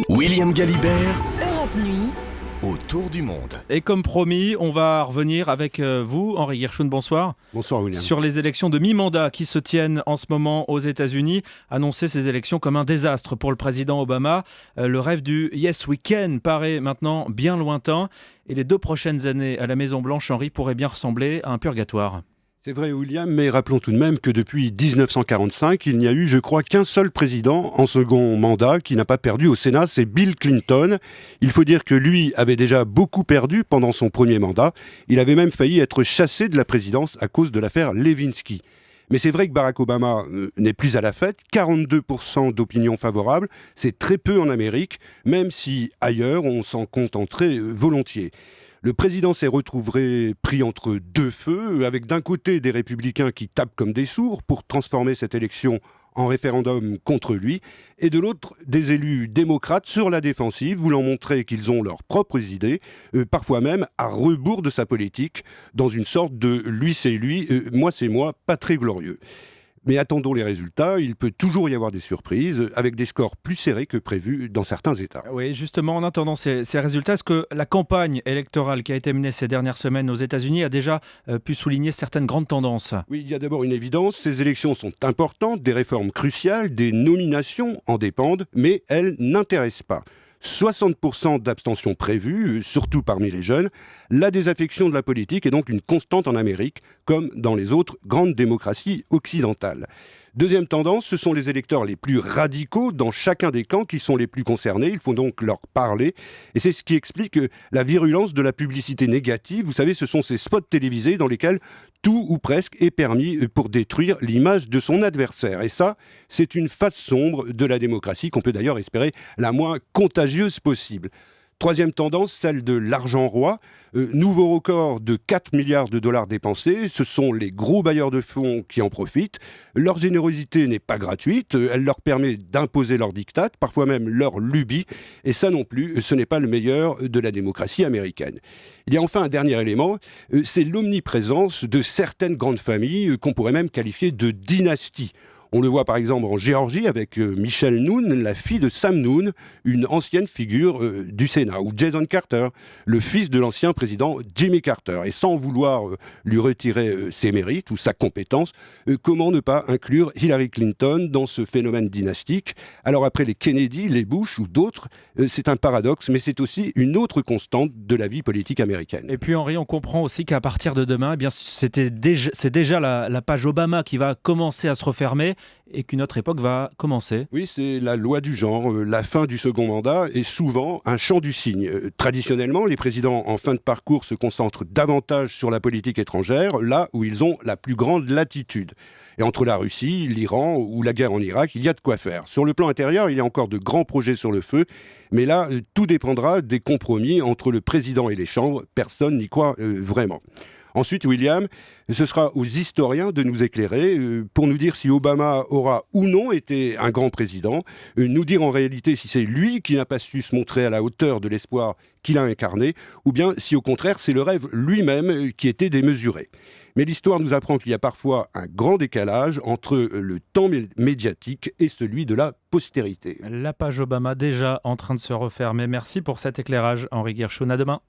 William Galibert, Europe Nuit. autour du monde. Et comme promis, on va revenir avec vous, Henri Gershon, bonsoir. Bonsoir William. Sur les élections de mi-mandat qui se tiennent en ce moment aux États-Unis. Annoncer ces élections comme un désastre pour le président Obama. Le rêve du Yes We Can paraît maintenant bien lointain. Et les 2 prochaines années à la Maison-Blanche, Henri, pourraient bien ressembler à un purgatoire. C'est vrai William, mais rappelons tout de même que depuis 1945, il n'y a eu, je crois, qu'un seul président en second mandat qui n'a pas perdu au Sénat, c'est Bill Clinton. Il faut dire que lui avait déjà beaucoup perdu pendant son premier mandat. Il avait même failli être chassé de la présidence à cause de l'affaire Lewinsky. Mais c'est vrai que Barack Obama n'est plus à la fête, 42% d'opinion favorable, c'est très peu en Amérique, même si ailleurs on s'en contenterait volontiers. Le président s'est retrouvé pris entre deux feux, avec d'un côté des républicains qui tapent comme des sourds pour transformer cette élection en référendum contre lui, et de l'autre, des élus démocrates sur la défensive, voulant montrer qu'ils ont leurs propres idées, parfois même à rebours de sa politique, dans une sorte de lui c'est lui, moi c'est moi, pas très glorieux. Mais attendons les résultats, il peut toujours y avoir des surprises, avec des scores plus serrés que prévus dans certains États. Oui, justement, en attendant ces résultats, est-ce que la campagne électorale qui a été menée ces dernières semaines aux États-Unis a déjà pu souligner certaines grandes tendances ? Oui, il y a d'abord une évidence, ces élections sont importantes, des réformes cruciales, des nominations en dépendent, mais elles n'intéressent pas. 60% d'abstention prévue, surtout parmi les jeunes. La désaffection de la politique est donc une constante en Amérique, comme dans les autres grandes démocraties occidentales. Deuxième tendance, ce sont les électeurs les plus radicaux dans chacun des camps qui sont les plus concernés. Il faut donc leur parler. Et c'est ce qui explique la virulence de la publicité négative. Vous savez, ce sont ces spots télévisés dans lesquels tout ou presque est permis pour détruire l'image de son adversaire. Et ça, c'est une face sombre de la démocratie qu'on peut d'ailleurs espérer la moins contagieuse possible. Troisième tendance, celle de l'argent roi. Nouveau record de 4 milliards de dollars dépensés. Ce sont les gros bailleurs de fonds qui en profitent. Leur générosité n'est pas gratuite. Elle leur permet d'imposer leurs diktats, parfois même leurs lubies. Et ça non plus, ce n'est pas le meilleur de la démocratie américaine. Il y a enfin un dernier élément, c'est l'omniprésence de certaines grandes familles qu'on pourrait même qualifier de dynasties. On le voit par exemple en Géorgie avec Michelle Noon, la fille de Sam Noon, une ancienne figure du Sénat, ou Jason Carter, le fils de l'ancien président Jimmy Carter. Et sans vouloir lui retirer ses mérites ou sa compétence, comment ne pas inclure Hillary Clinton dans ce phénomène dynastique ? Alors après les Kennedy, les Bush ou d'autres, c'est un paradoxe, mais c'est aussi une autre constante de la vie politique américaine. Et puis Henri, on comprend aussi qu'à partir de demain, eh bien, c'est déjà la page Obama qui va commencer à se refermer et qu'une autre époque va commencer. Oui, c'est la loi du genre. La fin du second mandat est souvent un chant du cygne. Traditionnellement, les présidents en fin de parcours se concentrent davantage sur la politique étrangère, là où ils ont la plus grande latitude. Et entre la Russie, l'Iran ou la guerre en Irak, il y a de quoi faire. Sur le plan intérieur, il y a encore de grands projets sur le feu, mais là, tout dépendra des compromis entre le président et les chambres. Personne n'y croit vraiment. Ensuite, William, ce sera aux historiens de nous éclairer pour nous dire si Obama aura ou non été un grand président, nous dire en réalité si c'est lui qui n'a pas su se montrer à la hauteur de l'espoir qu'il a incarné, ou bien si au contraire c'est le rêve lui-même qui était démesuré. Mais l'histoire nous apprend qu'il y a parfois un grand décalage entre le temps médiatique et celui de la postérité. La page Obama déjà en train de se refermer. Merci pour cet éclairage, Henri Gershon. À demain.